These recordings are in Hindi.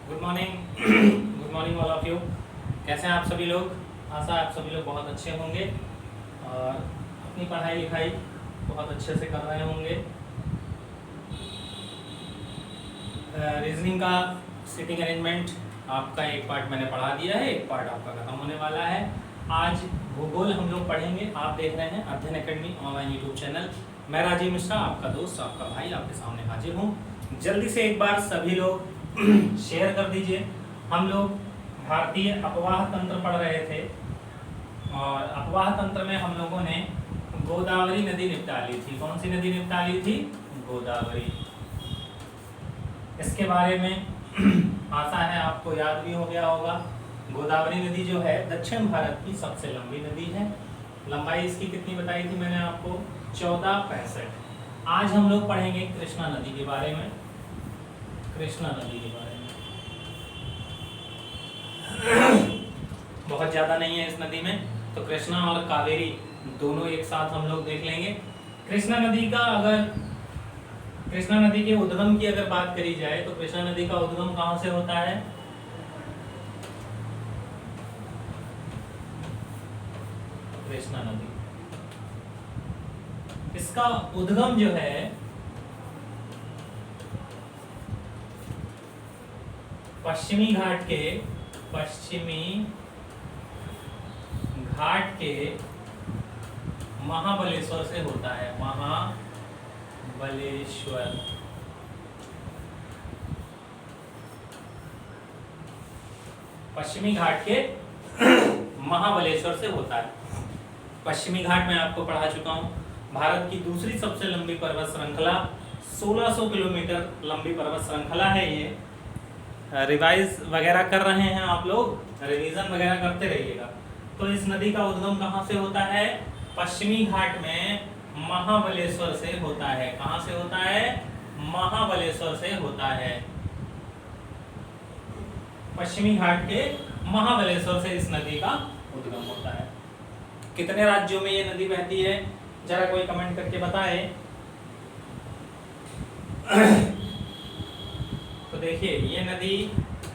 Good morning good morning all of you. कैसे हैं आप सभी लोग? आशा है आप सभी लोग बहुत अच्छे होंगे और अपनी पढ़ाई लिखाई बहुत अच्छे से कर रहे होंगे। रीजनिंग का सिटिंग अरेंजमेंट आपका एक पार्ट मैंने पढ़ा दिया है, एक पार्ट आपका खत्म होने वाला है। आज भूगोल हम लोग पढ़ेंगे। आप देख रहे हैं अध्ययन एकेडमी ऑनलाइन यूट्यूब चैनल। मैं राजीव मिश्रा, आपका दोस्त, आपका भाई, आपके सामने हाजिर हूँ। जल्दी से एक बार सभी लोग शेयर कर दीजिए। हम लोग भारतीय अपवाह तंत्र पढ़ रहे थे और अपवाह तंत्र में हम लोगों ने गोदावरी नदी निपटा ली थी। कौन सी नदी निपटा ली थी? गोदावरी। इसके बारे में आशा है आपको याद भी हो गया होगा। गोदावरी नदी जो है दक्षिण भारत की सबसे लंबी नदी है। लंबाई इसकी कितनी बताई थी मैंने आपको? 1465। आज हम लोग पढ़ेंगे कृष्णा नदी के बारे में। कृष्णा नदी के बारे में बहुत ज़्यादा नहीं है इस नदी में, तो कृष्णा और कावेरी दोनों एक साथ हम लोग देख लेंगे। कृष्णा नदी के उद्गम की अगर बात करी जाए तो कृष्णा नदी का उद्गम कहाँ से होता है? कृष्णा नदी, इसका उद्गम जो है पश्चिमी घाट के महाबलेश्वर से होता है। महाबलेश्वर, पश्चिमी घाट के महाबलेश्वर से होता है। पश्चिमी घाट में आपको पढ़ा चुका हूँ। भारत की दूसरी सबसे लंबी पर्वत श्रृंखला, 1600 किलोमीटर लंबी पर्वत श्रृंखला है ये। रिवाइज वगैरह कर रहे हैं आप लोग, रिवीजन वगैरह करते रहिएगा। तो इस नदी का उद्गम कहाँ से होता है? पश्चिमी घाट में महाबलेश्वर से होता है। कहाँ से होता है? महाबलेश्वर से होता है। पश्चिमी घाट के महाबलेश्वर से इस नदी का उद्गम होता है। कितने राज्यों में ये नदी बहती है? जरा कोई कमेंट करके बताए। तो देखिए, ये नदी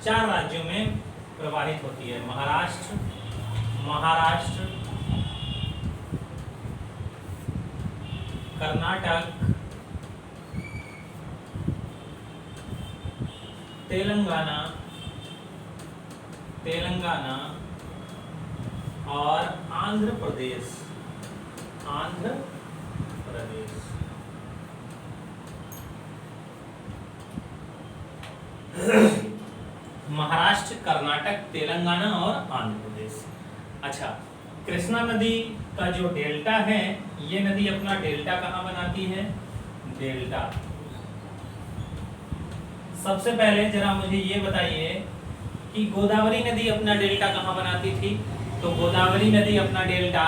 4 राज्यों में प्रवाहित होती है। महाराष्ट्र, कर्नाटक, तेलंगाना और आंध्र प्रदेश। महाराष्ट्र, कर्नाटक, तेलंगाना और आंध्र प्रदेश। अच्छा, कृष्णा नदी का जो डेल्टा है, ये नदी अपना डेल्टा कहाँ बनाती है? डेल्टा। सबसे पहले जरा मुझे ये बताइए कि गोदावरी नदी अपना डेल्टा कहाँ बनाती थी? तो गोदावरी नदी अपना डेल्टा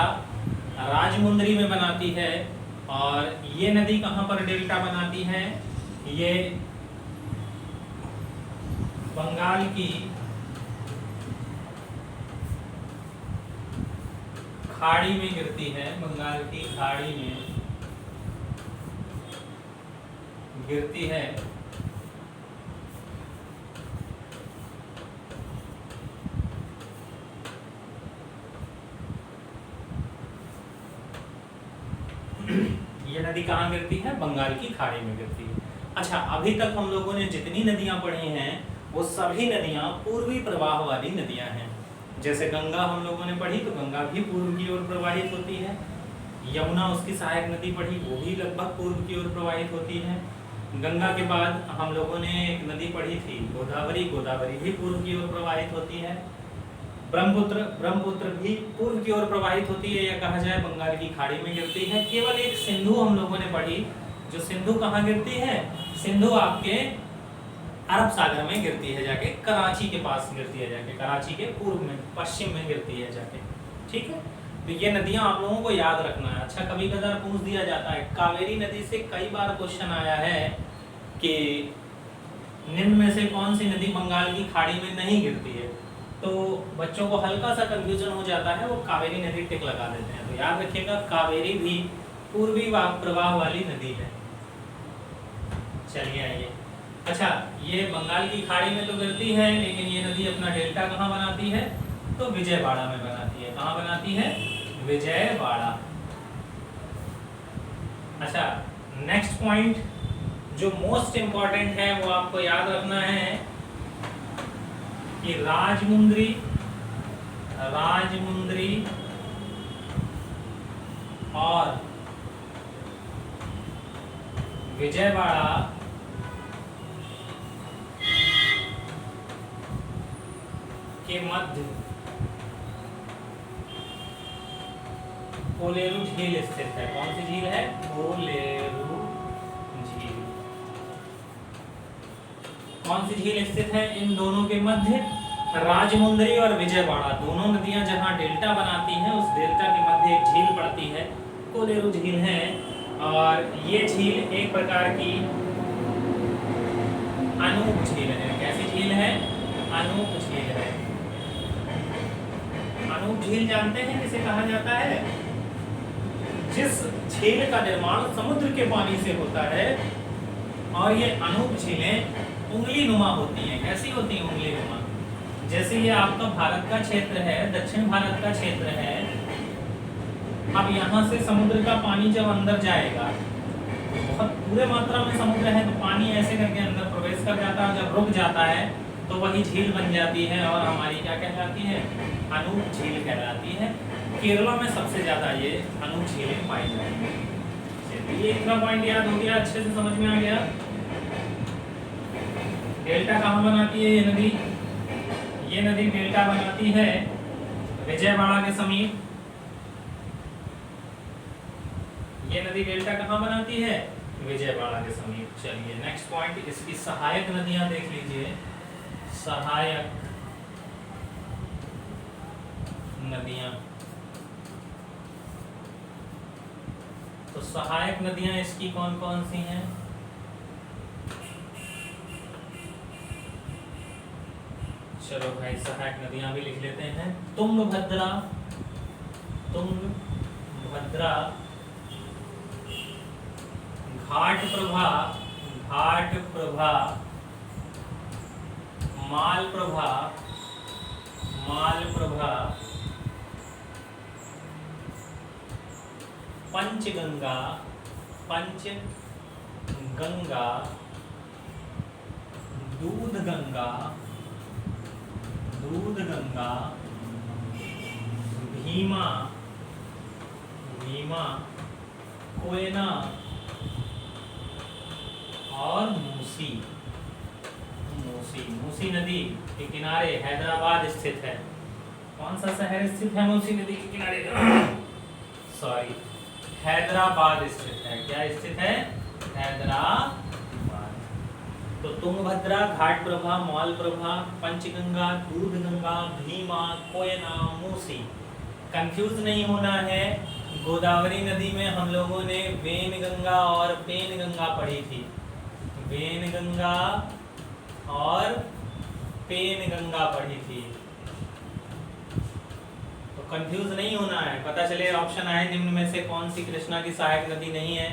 राजमुंद्री में बनाती है। और ये नदी कहाँ पर डेल्टा बनाती है? ये बंगाल की खाड़ी में गिरती है। बंगाल की खाड़ी में गिरती है। ये नदी कहाँ गिरती है? बंगाल की खाड़ी में गिरती है। अच्छा, अभी तक हम लोगों ने जितनी नदियां पढ़ी हैं वो सभी नदियां पूर्वी प्रवाह वाली नदियां हैं। जैसे गंगा हम लोगों ने पढ़ी तो गंगा भी पूर्व की ओर प्रवाहित होती है। यमुना उसकी सहायक नदी पढ़ी, वो भी लगभग पूर्व की ओर प्रवाहित होती है। गंगा के बाद हम लोगों ने एक नदी पढ़ी थी गोदावरी भी पूर्व की ओर प्रवाहित होती है। ब्रह्मपुत्र भी पूर्व की ओर प्रवाहित होती है, या कहा जाए बंगाल की खाड़ी में गिरती है। केवल एक सिंधु हम लोगों ने पढ़ी, जो सिंधु कहाँ गिरती है? सिंधु आपके अरब सागर में गिरती है, जाके कराची के पास गिरती है, जाके कराची के पूर्व में, पश्चिम में गिरती है जाके। ठीक है, तो ये नदियां आप लोगों को याद रखना है। अच्छा, कभी कदार पूछ दिया जाता है, कावेरी नदी से कई बार क्वेश्चन आया है कि निम्न में से कौन सी नदी बंगाल की खाड़ी में नहीं गिरती है? तो बच्चों को हल्का सा कंफ्यूजन हो जाता है, वो कावेरी नदी टिक लगा देते हैं। तो याद रखिएगा, कावेरी भी पूर्वी प्रवाह वाली नदी है। चलिए आइए, अच्छा, ये बंगाल की खाड़ी में तो गिरती है, लेकिन ये नदी अपना डेल्टा कहाँ बनाती है? तो विजयवाड़ा में बनाती है। कहाँ बनाती है? विजयवाड़ा। अच्छा, नेक्स्ट पॉइंट जो मोस्ट इंपॉर्टेंट है वो आपको याद रखना है कि राजमुंद्री और विजयवाड़ा के मध्य कोलेरू झील स्थित है। कौन सी झील है? कोलेरू झील। कौन सी झील स्थित है इन दोनों के मध्य? राजमुंद्री और विजयवाड़ा दोनों नदियां जहां डेल्टा बनाती हैं, उस डेल्टा के मध्य एक झील पड़ती है, कोलेरू झील है। और ये झील एक प्रकार की अनूप झील है। कैसी झील है? अनूप झील है। अनूप झील जानते हैं किसे कहा जाता है? जिस झील का निर्माण समुद्र के पानी से होता है। और ये अनूप झीलें उंगली नुमा होती हैं। कैसी होती हैं? उंगली नुमा। जैसे ये आपका भारत का क्षेत्र है, दक्षिण भारत का क्षेत्र है। अब यहाँ से समुद्र का पानी जब अंदर जाएगा, बहुत पूरे मात्रा में समुद्र है तो पानी ऐसे करके अंदर प्रवेश कर जाता है। जब रुक जाता है तो वही झील बन जाती है और हमारी क्या कहलाती है? अनूप झील कहलाती है। केरला में सबसे ज्यादा ये अनूप झीलें पाई जाती हैं। ये इतना पॉइंट याद हो गया, अच्छे से समझ में आ गया। डेल्टा कहाँ बनाती है ये नदी? ये नदी डेल्टा बनाती है विजयवाड़ा के समीप। ये नदी डेल्टा कहाँ बनाती है? विजयवाड़ा के समीप। चलिए नेक्स्ट पॉइंट, इसकी सहायक नदियां देख लीजिए। सहायक नदियां, तो सहायक नदियां इसकी कौन कौन सी हैं? चलो भाई सहायक नदियां भी लिख लेते हैं। तुंगभद्रा, घाटप्रभा, मालप्रभा, पंचगंगा, दूधगंगा, भीमा, कोयना और मूसी नदी के किनारे हैदराबाद स्थित है। कौन सा शहर स्थित है मूसी नदी के किनारे? सॉरी, हैदराबाद स्थित है। क्या स्थित है? हैदराबाद। तो तुंगभद्रा, घाटप्रभा, मालप्रभा, पंचगंगा, दूधगंगा, भीमा, कोयना, मूसी। कंफ्यूज नहीं होना है। गोदावरी नदी में हम लोगों ने वेनगंगा और पेनगंगा पढ़ी थी। वेनगंगा और पेनगंगा पढ़ी थी। तो कंफ्यूज नहीं होना है। पता चले ऑप्शन आए निम्न में से कौन सी कृष्णा की सहायक नदी नहीं है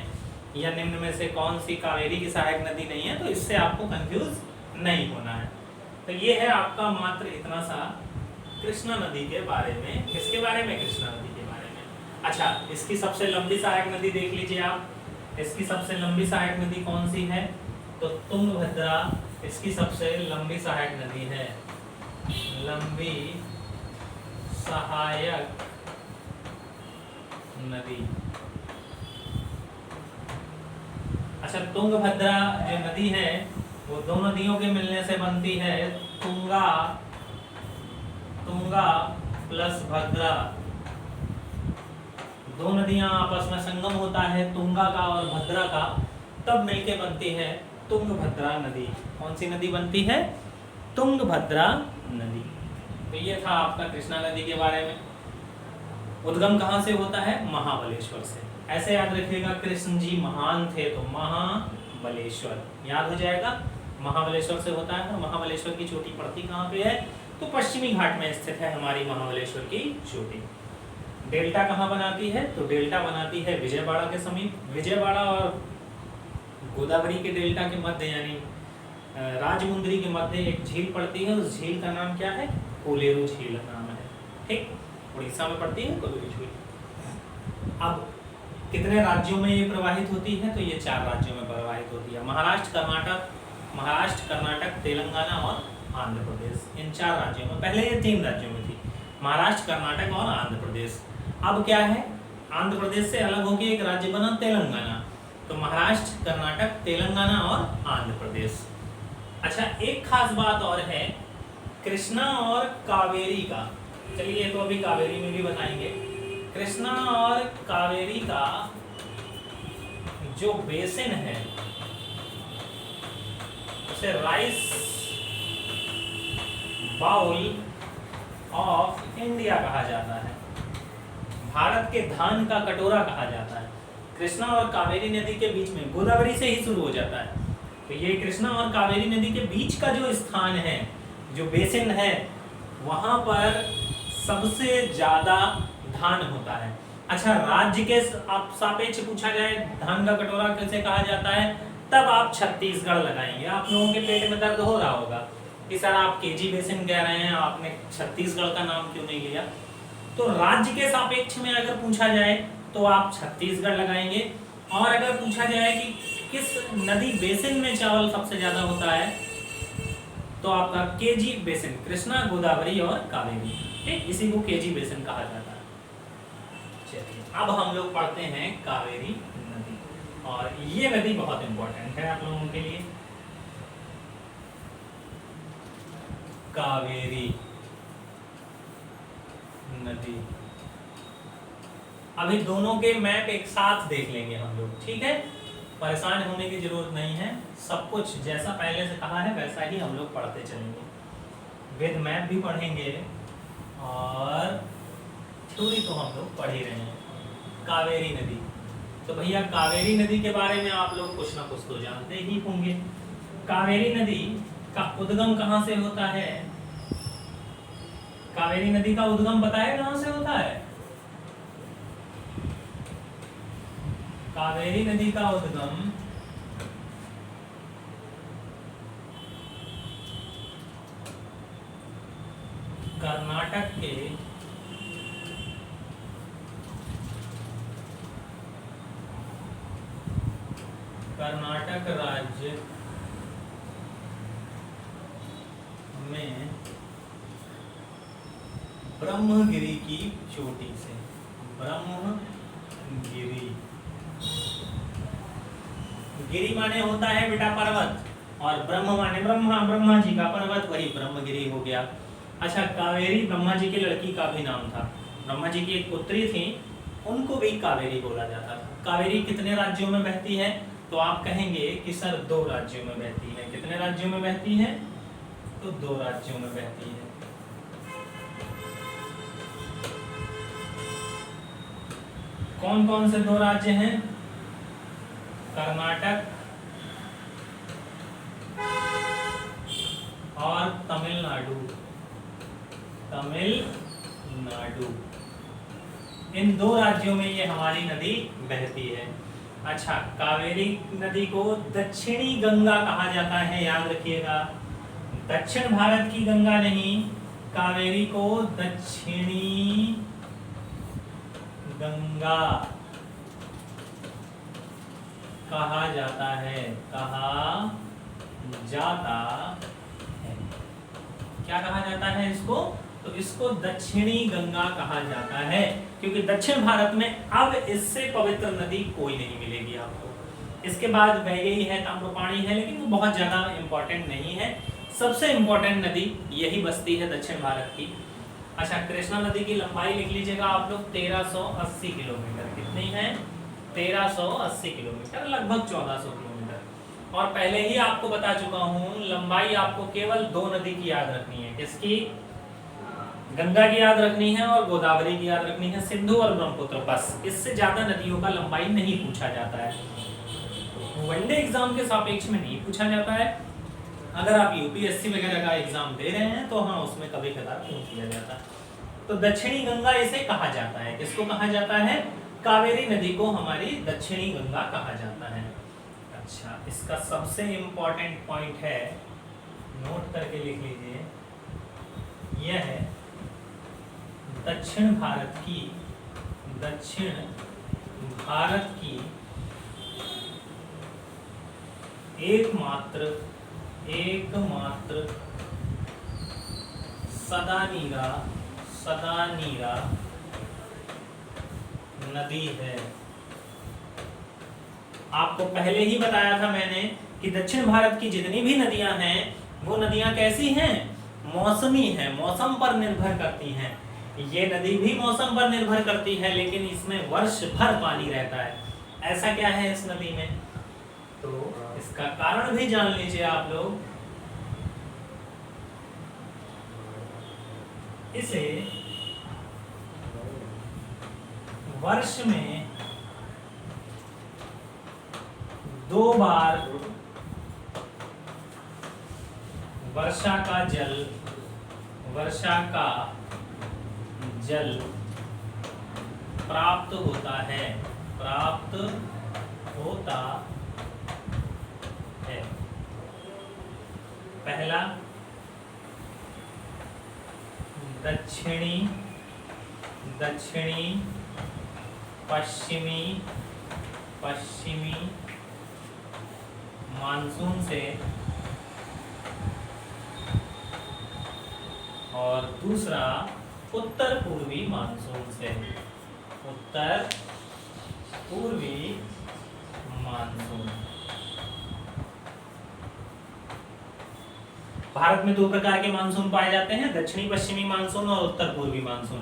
या निम्न में से कौन सी कावेरी की सहायक नदी नहीं है, तो इससे आपको कंफ्यूज नहीं होना है। तो ये है आपका मात्र इतना सा कृष्णा नदी के बारे में। किसके बारे में? कृष्णा नदी के बारे में। अच्छा, इसकी सबसे लंबी सहायक नदी देख लीजिए आप। इसकी सबसे लंबी सहायक नदी कौन सी है? तो तुंगभद्रा इसकी सबसे लंबी सहायक नदी है। लंबी सहायक नदी। अच्छा, तुंगभद्रा जो नदी है वो दो नदियों के मिलने से बनती है। तुंगा प्लस भद्रा, दो नदियां आपस में संगम होता है तुंगा का और भद्रा का, तब मिलके बनती है तुंगभद्रा नदी। कौन सी नदी बनती है? तुंगभद्रा नदी। तो ये था आपका कृष्णा नदी के बारे में। उद्गम कहाँ से होता है? महाबलेश्वर से। ऐसे याद रखिएगा, कृष्ण जी महान थे तो महाबलेश्वर याद हो जाएगा। महाबलेश्वर से होता है। और महाबलेश्वर की चोटी पड़ती कहाँ पे है? तो पश्चिमी घाट में स्थित है हमारी महाबलेश्वर की चोटी। डेल्टा कहाँ बनाती है? तो डेल्टा बनाती है विजयवाड़ा के समीप। विजयवाड़ा और गोदावरी के डेल्टा के मध्य यानी राजमुंद्री के मध्य एक झील पड़ती है, उस झील का नाम क्या है? कोलेरू झील नाम है। ठीक, उड़ीसा में पड़ती है कोलेरू झील। अब कितने राज्यों में ये प्रवाहित होती है? तो ये 4 राज्यों में प्रवाहित होती है, महाराष्ट्र, कर्नाटक, तेलंगाना और आंध्र प्रदेश। इन 4 राज्यों में, पहले ये 3 राज्यों में थी, महाराष्ट्र, कर्नाटक और आंध्र प्रदेश। अब क्या है, आंध्र प्रदेश से अलग होकर एक राज्य बना तेलंगाना। तो महाराष्ट्र, कर्नाटक, तेलंगाना और आंध्र प्रदेश। अच्छा, एक खास बात और है कृष्णा और कावेरी का। चलिए, तो अभी कावेरी में भी बताएंगे। कृष्णा और कावेरी का जो बेसिन है उसे राइस बाउल ऑफ इंडिया कहा जाता है, भारत के धान का कटोरा कहा जाता है। कृष्णा और कावेरी नदी के बीच में, गोदावरी से ही शुरू हो जाता है, तो ये कृष्णा और कावेरी नदी के बीच का जो स्थान है, जो बेसिन है, वहां पर सबसे ज्यादा धान होता है। अच्छा, राज्य के आप सापेक्ष पूछा जाए धान का कटोरा कैसे कहा जाता है, तब आप छत्तीसगढ़ लगाएंगे। आप लोगों के पेट में दर्द हो रहा होगा कि सर आप केजी बेसिन कह रहे हैं, आपने छत्तीसगढ़ का नाम क्यों नहीं लिया? तो राज्य के सापेक्ष में अगर पूछा जाए तो आप छत्तीसगढ़ लगाएंगे। और अगर पूछा जाए कि किस नदी बेसिन में चावल सबसे ज्यादा होता है, तो आपका केजी बेसिन, कृष्णा, गोदावरी और कावेरी, ठीक, इसी को केजी बेसिन कहा जाता है। चलिए, अब हम लोग पढ़ते हैं कावेरी नदी, और ये नदी बहुत इंपॉर्टेंट है आप लोगों के लिए। कावेरी नदी, अभी दोनों के मैप एक साथ देख लेंगे हम लोग, ठीक है? परेशान होने की जरूरत नहीं है, सब कुछ जैसा पहले से कहा है वैसा ही हम लोग पढ़ते चलेंगे। विद मैप भी पढ़ेंगे और थ्योरी तो हम लोग पढ़ ही रहे हैं। कावेरी नदी, तो भैया कावेरी नदी के बारे में आप लोग कुछ ना कुछ तो जानते ही होंगे। कावेरी नदी का उद्गम कहाँ से होता है? कावेरी नदी का उद्गम पता है कहाँ से होता है? कावेरी नदी का उद्गम कर्नाटक के कर्नाटक राज्य में ब्रह्मगिरी की चोटी से, ब्रह्मगिरी, गिरी माने होता है बेटा पर्वत, और ब्रह्म माने ब्रह्मा, ब्रह्मा जी का पर्वत, वही ब्रह्मगिरी हो गया। अच्छा, कावेरी ब्रह्मा जी की लड़की का भी नाम था। ब्रह्मा जी की एक पुत्री थी, उनको भी कावेरी बोला जाता था। कावेरी कितने राज्यों में बहती है? तो आप कहेंगे कि सर 2 राज्यों में बहती है। कितने राज्यों में बहती है? तो 2 राज्यों में बहती है। कौन कौन से 2 राज्य हैं? कर्नाटक और तमिलनाडु। तमिलनाडु, इन 2 राज्यों में ये हमारी नदी बहती है। अच्छा, कावेरी नदी को दक्षिणी गंगा कहा जाता है, याद रखिएगा। दक्षिण भारत की गंगा नहीं, कावेरी को दक्षिणी गंगा कहा जाता है, कहा जाता है। क्या कहा जाता है इसको? तो इसको दक्षिणी गंगा कहा जाता है, क्योंकि दक्षिण भारत में अब इससे पवित्र नदी कोई नहीं मिलेगी आपको। इसके बाद वैगई है, ताम्रपाणी है, लेकिन वो बहुत ज्यादा इंपॉर्टेंट नहीं है। सबसे इंपॉर्टेंट नदी यही बसती है दक्षिण भारत की। अच्छा, कृष्णा नदी की लंबाई लिख लीजिएगा आप लोग, 1380 किलोमीटर। कितनी है? 1380 किलोमीटर, लगभग 1400 किलोमीटर। और पहले ही आपको बता चुका हूं, लंबाई आपको केवल 2 नदी की याद रखनी है। किसकी? गंगा की याद रखनी है और गोदावरी की याद रखनी है, सिंधु और ब्रह्मपुत्र, बस। इससे ज्यादा नदियों का लंबाई नहीं पूछा जाता है, वनडे एग्जाम के सापेक्ष में नहीं पूछा जाता है। अगर आप यूपीएससी वगैरह का एग्जाम दे रहे हैं तो हाँ, उसमें कभी कभार पूछ लिया जाता है। तो दक्षिणी गंगा इसे कहा जाता है। किसको कहा जाता है? कावेरी नदी को हमारी दक्षिणी गंगा कहा जाता है। अच्छा, इसका सबसे इम्पोर्टेंट पॉइंट है, नोट करके लिख लीजिए, यह है दक्षिण भारत की एकमात्र सदा नीरा नदी है। आपको पहले ही बताया था मैंने कि दक्षिण भारत की जितनी भी नदियां हैं वो नदियां कैसी हैं, मौसमी हैं, मौसम पर निर्भर करती हैं। ये नदी भी मौसम पर निर्भर करती है, लेकिन इसमें वर्ष भर पानी रहता है। ऐसा क्या है इस नदी में, तो इसका कारण भी जान लीजिए आप लोग। इसे वर्ष में 2 बार वर्षा का जल प्राप्त होता है। पहला दक्षिणी पश्चिमी मानसून से, और दूसरा उत्तर पूर्वी मानसून से। भारत में 2 प्रकार के मानसून पाए जाते हैं, दक्षिणी पश्चिमी मानसून और उत्तर पूर्वी मानसून।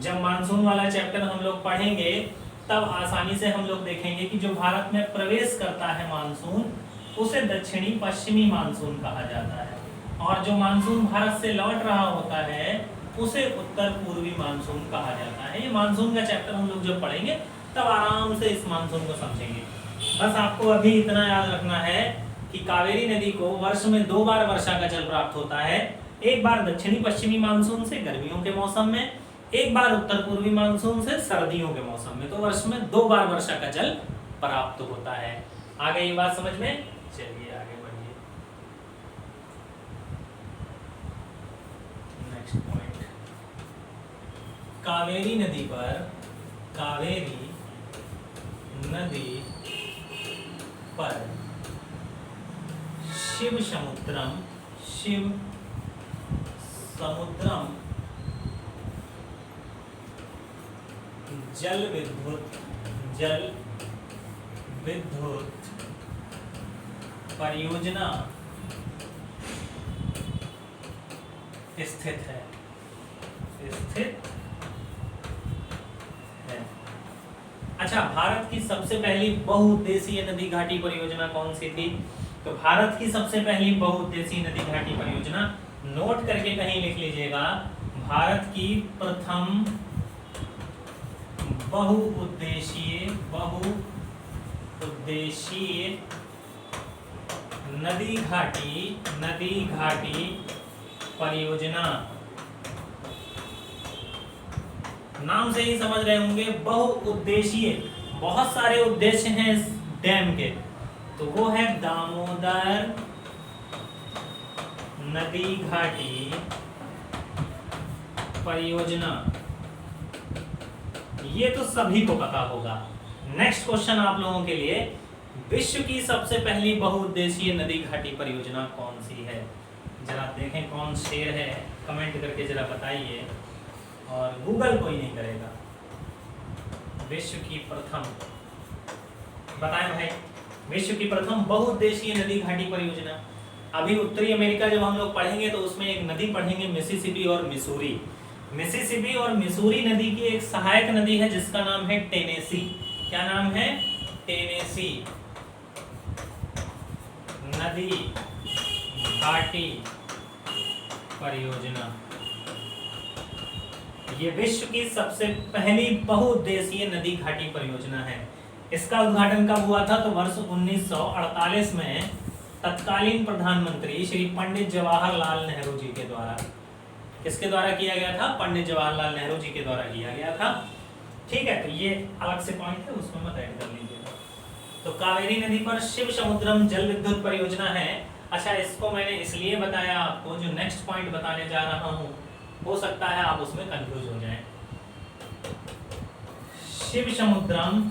जब मानसून वाला चैप्टर हम लोग पढ़ेंगे तब आसानी से हम लोग देखेंगे कि जो भारत में प्रवेश करता है मानसून, उसे दक्षिणी पश्चिमी मानसून कहा जाता है, और जो मानसून भारत से लौट रहा होता है उसे उत्तर पूर्वी मानसून कहा जाता है। ये मानसून का चैप्टर हम लोग जब पढ़ेंगे तब आराम से इस मानसून को समझेंगे। बस आपको अभी इतना याद रखना है कि कावेरी नदी को वर्ष में 2 बार वर्षा का जल प्राप्त होता है। एक बार दक्षिणी पश्चिमी मानसून से गर्मियों के मौसम में, एक बार उत्तर पूर्वी मानसून से सर्दियों के मौसम में। तो वर्ष में 2 बार वर्षा का जल प्राप्त होता है। आ गई ये बात समझ में? चलिए आगे बढ़िए। नेक्स्ट पॉइंट, कावेरी नदी पर शिव समुद्रम जल विद्युत परियोजना स्थित है। अच्छा, भारत की सबसे पहली बहुउद्देशीय नदी घाटी परियोजना कौन सी थी? तो भारत की सबसे पहली बहुउद्देशीय नदी घाटी परियोजना, नोट करके कहीं लिख लीजिएगा, भारत की प्रथम बहुउद्देशीय नदी घाटी परियोजना। नाम से ही समझ रहे होंगे, बहुउद्देशीय, बहुत सारे उद्देश्य हैं इस डैम के। तो वो है दामोदर नदी घाटी परियोजना। ये तो सभी को पता होगा। नेक्स्ट क्वेश्चन आप लोगों के लिए, विश्व की सबसे पहली बहुउद्देशीय नदी घाटी परियोजना कौन सी है? जरा देखें कौन शेर है, कमेंट करके जरा बताइए, और गूगल कोई नहीं करेगा। विश्व की प्रथम, बताएं भाई, विश्व की प्रथम बहुउद्देशीय नदी घाटी परियोजना। अभी उत्तरी अमेरिका जब हम लोग पढ़ेंगे तो उसमें एक नदी पढ़ेंगे, मिसिसिपी और मिसूरी। मिसिसिपी और मिसूरी नदी की एक सहायक नदी है जिसका नाम है टेनेसी। क्या नाम है? टेनेसी नदी घाटी परियोजना। ये विश्व की सबसे पहली बहुउद्देशीय नदी घाटी परियोजना है। इसका उद्घाटन कब हुआ था? तो वर्ष 1948 में तत्कालीन प्रधानमंत्री श्री पंडित जवाहरलाल नेहरू जी के द्वारा। किसके द्वारा किया गया था? पंडित जवाहरलाल नेहरू जी के द्वारा किया गया था। ठीक है, तो ये अलग से पॉइंट है, उसमें मत ऐड कर लीजिएगा। तो कावेरी नदी पर शिव समुद्रम जल विद्युत परियोजना है। अच्छा, इसको मैंने इसलिए बताया आपको, जो नेक्स्ट पॉइंट बताने जा रहा हूं हो सकता है आप उसमें कंफ्यूज हो जाएं। शिव समुद्रम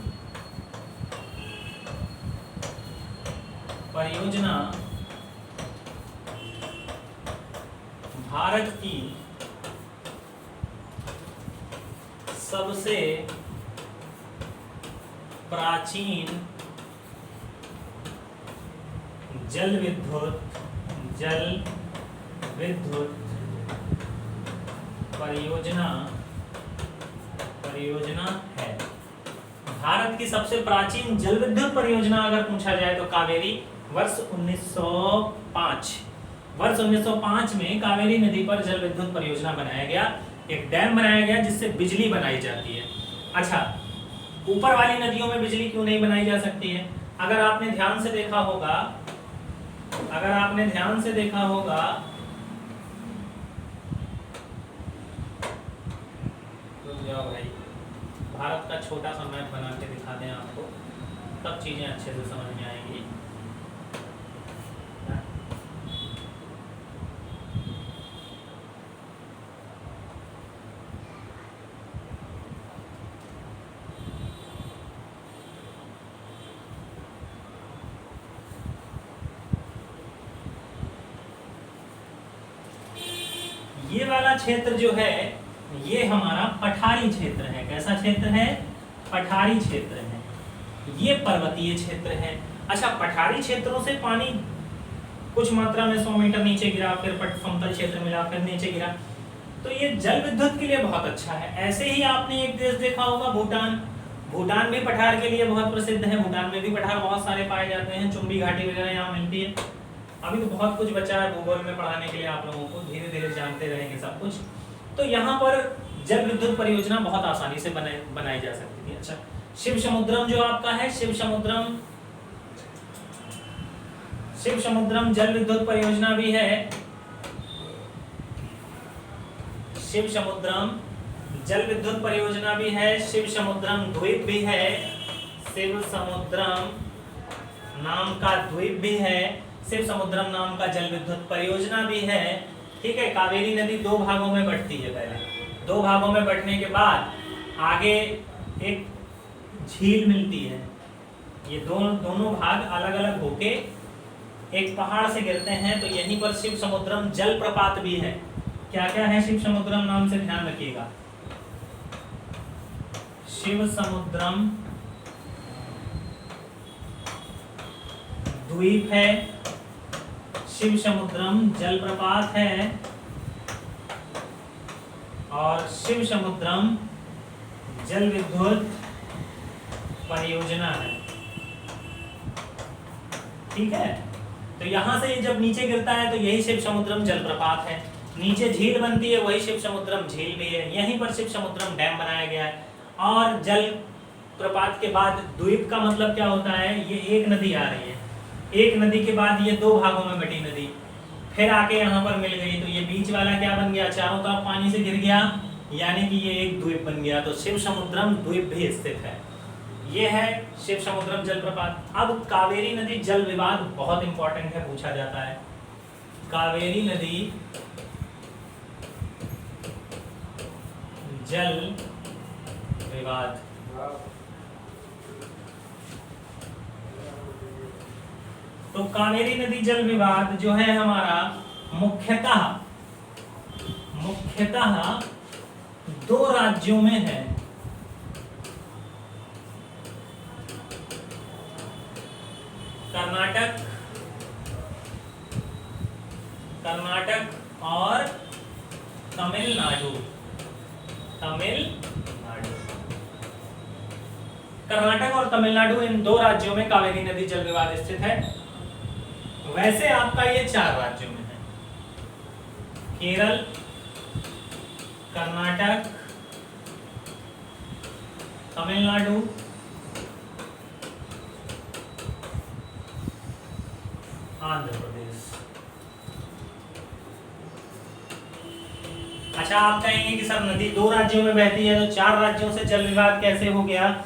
परियोजना भारत की सबसे प्राचीन जल विद्युत परियोजना है। भारत की सबसे प्राचीन जल विद्युत परियोजना अगर पूछा जाए तो कावेरी वर्ष 1905 में कावेरी नदी पर जल विद्युत परियोजना बनाया गया। एक डैम बनाया गया जिससे बिजली बनाई जाती है। अच्छा, ऊपर वाली नदियों में बिजली क्यों नहीं बनाई जा सकती है? अगर आपने ध्यान से देखा होगा रुक जाओ भाई, भारत का छोटा सा मैप बना के दिखा दें आपको, तब चीजें अच्छे से समझ में आएंगी। ये वाला क्षेत्र जो है ये हमारा पठारी क्षेत्र है। कैसा क्षेत्र है? पठारी क्षेत्र है। ये पर्वतीय क्षेत्र है। अच्छा, पठारी क्षेत्रों से पानी कुछ मात्रा में 100 मीटर नीचे गिरा, फिर समतल क्षेत्र मिला, फिर नीचे गिरा, तो ये जल विद्युत के लिए बहुत अच्छा है। ऐसे ही आपने एक देश देखा होगा, भूटान। भूटान भी पठार के लिए बहुत प्रसिद्ध है। भूटान में भी पठार बहुत सारे पाए जाते हैं। चुम्बी घाटी वगैरह यहाँ मिलती है। अभी तो बहुत कुछ बचा है भूगोल में पढ़ाने के लिए, आप लोगों को धीरे धीरे जानते रहेंगे सब कुछ। तो यहाँ पर जल विद्युत परियोजना बहुत आसानी से बनाई जा सकती थी। अच्छा, शिव समुद्रम जो आपका है, शिव समुद्रम जल विद्युत परियोजना भी है। शिव समुद्रम जल विद्युत परियोजना भी है। शिव समुद्रम द्वीप भी है। शिव समुद्रम नाम का द्वीप भी है। शिव समुद्रम नाम का जल विद्युत परियोजना भी है। ठीक है। कावेरी नदी 2 भागों में बंटती है। पहले 2 भागों में बंटने के बाद आगे एक झील मिलती है। ये दोनों भाग अलग अलग होके एक पहाड़ से गिरते हैं। तो यहीं पर शिव समुद्रम जल प्रपात भी है। क्या क्या है शिव समुद्रम नाम से ध्यान रखिएगा। शिव समुद्रम द्वीप है, शिव समुद्रम जलप्रपात है और शिव समुद्रम जल विद्युत परियोजना है। ठीक है। तो यहां से जब नीचे गिरता है तो यही शिव समुद्रम जलप्रपात है। नीचे झील बनती है, वही शिव समुद्रम झील भी है। यहीं पर शिव समुद्रम डैम बनाया गया है। और जल प्रपात के बाद द्वीप का मतलब क्या होता है? ये एक नदी आ रही है, एक नदी के बाद ये 2 भागों में बटी नदी फिर आके यहाँ पर मिल गई। तो ये बीच वाला क्या बन गया? चारों तरफ पानी से घिर गया, यानी कि ये एक द्वीप बन गया। तो शिव समुद्रम द्वीप भी स्थित है। ये है शिव समुद्रम जलप्रपात। अब कावेरी नदी जल विवाद बहुत इंपॉर्टेंट है, पूछा जाता है। कावेरी नदी जल विवाद। तो कावेरी नदी जल विवाद जो है हमारा मुख्यतः 2 राज्यों में है। कर्नाटक और तमिलनाडु। कर्नाटक और तमिलनाडु, इन 2 राज्यों में कावेरी नदी जल विवाद स्थित है। वैसे आपका ये 4 राज्यों में है: केरल, कर्नाटक, तमिलनाडु, आंध्र प्रदेश। अच्छा, आप कहेंगे कि सर नदी 2 राज्यों में बहती है तो 4 राज्यों से जल विवाद कैसे हो गया?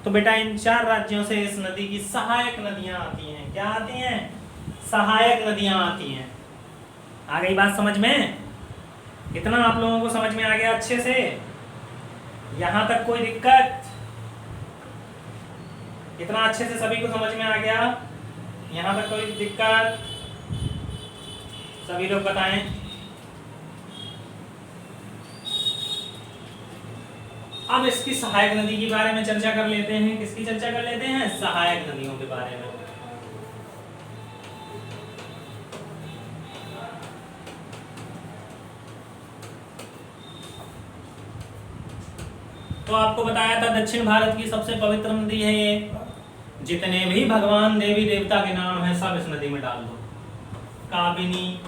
तो बेटा इन 4 राज्यों से इस नदी की सहायक नदियां आती हैं। क्या आती हैं? सहायक नदियां आती हैं। आ गई बात समझ में? इतना आप लोगों को समझ में आ गया अच्छे से? यहां तक कोई दिक्कत? इतना अच्छे से सभी को समझ में आ गया? यहां तक कोई दिक्कत? सभी लोग बताएं। अब इसकी सहायक नदी के बारे में चर्चा कर लेते हैं। किसकी चर्चा कर लेते हैं? सहायक नदियों के बारे में। तो आपको बताया था दक्षिण भारत की सबसे पवित्र नदी है ये। जितने भी भगवान देवी देवता के नाम है सब इस नदी में डाल दो। काबिनी,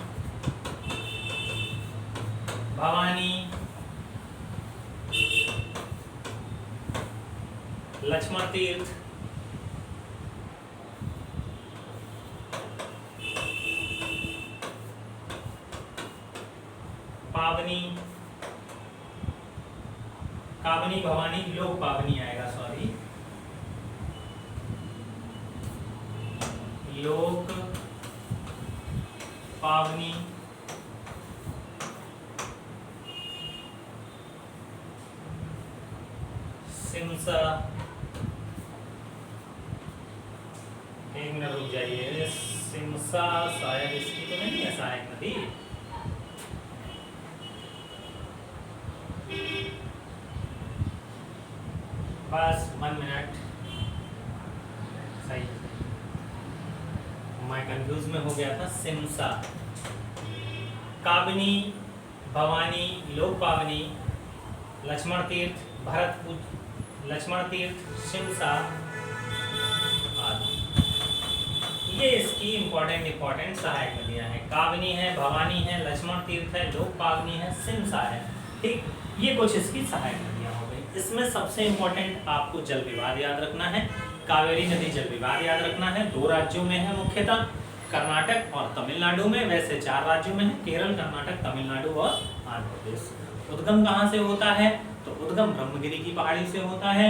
भवानी, लक्ष्मण तीर्थ, पावनी, काबनी, भवानी, लोक पावनी आएगा, सॉरी, लोक पावनी, सिमसा, एक मिनट रुक जाइए, सिमसा शायद इसकी तो नहीं है सहायक नदी। बस 1 मिनट, सही, मैं कंफ्यूज में हो गया था। सिमसा, काबिनी, भवानी, लोक पावनी, लक्ष्मण तीर्थ, भरतपुर, लक्ष्मण तीर्थ, सिमसा आदि, ये इसकी इंपॉर्टेंट सहायक नदियां हैं। काबिनी है, भवानी है, लक्ष्मण तीर्थ है, लोक पावनी है, सिमसा है। ठीक, ये कुछ इसकी सहायक नदियां हो गई। इसमें सबसे इंपॉर्टेंट आपको जल विवाद याद रखना है। कावेरी नदी जल विवाद याद रखना है। 2 राज्यों में है मुख्यतः, कर्नाटक और तमिलनाडु में। वैसे 4 राज्यों में है, केरल, कर्नाटक, तमिलनाडु और आंध्र प्रदेश। उद्गम कहाँ से होता है? तो उद्गम ब्रह्मगिरी की पहाड़ी से होता है।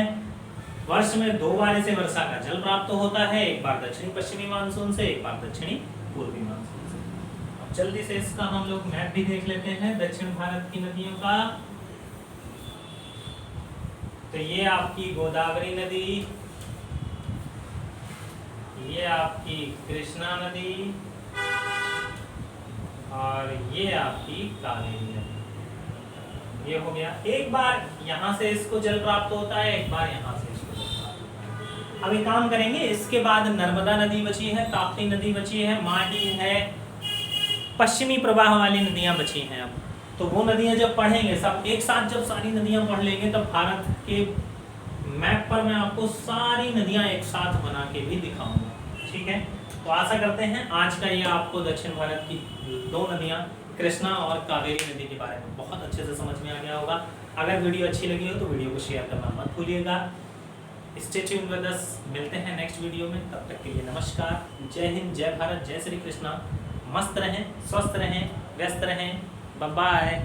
वर्ष में 2 बार इसे वर्षा का जल प्राप्त होता है, एक बार दक्षिणी पश्चिमी मानसून से, एक बार दक्षिणी पूर्वी मानसून से। अब जल्दी से इसका हम लोग मैप भी देख लेते हैं दक्षिण भारत की नदियों का। तो ये आपकी गोदावरी नदी, ये आपकी कृष्णा नदी और ये आपकी कावेरी नदी। ये हो गया। एक बार यहाँ से इसको जल प्राप्त होता है, एक बार यहाँ से इसको जल प्राप्त होता है। अब एक काम करेंगे, इसके बाद नर्मदा नदी बची है, ताप्ती नदी बची है, माही है, पश्चिमी प्रवाह वाली नदियां बची हैं। अब तो वो नदियां जब पढ़ेंगे सब एक साथ, जब सारी नदियां पढ़ लेंगे तब भारत के मैप पर मैं आपको सारी नदियां एक साथ बना के भी दिखाऊंगा। ठीक है, तो आशा करते हैं आज का ये आपको दक्षिण भारत की 2 नदियां कृष्णा और कावेरी नदी के बारे में बहुत अच्छे से समझ में आ गया होगा। अगर वीडियो अच्छी लगी हो तो वीडियो को शेयर करना मत भूलिएगा। स्टे ट्यून्ड विद अस, मिलते हैं नेक्स्ट वीडियो में। तब तक के लिए नमस्कार, जय हिंद, जय भारत, जय श्री कृष्णा। मस्त रहें, स्वस्थ रहें, व्यस्त रहें। Bye bye.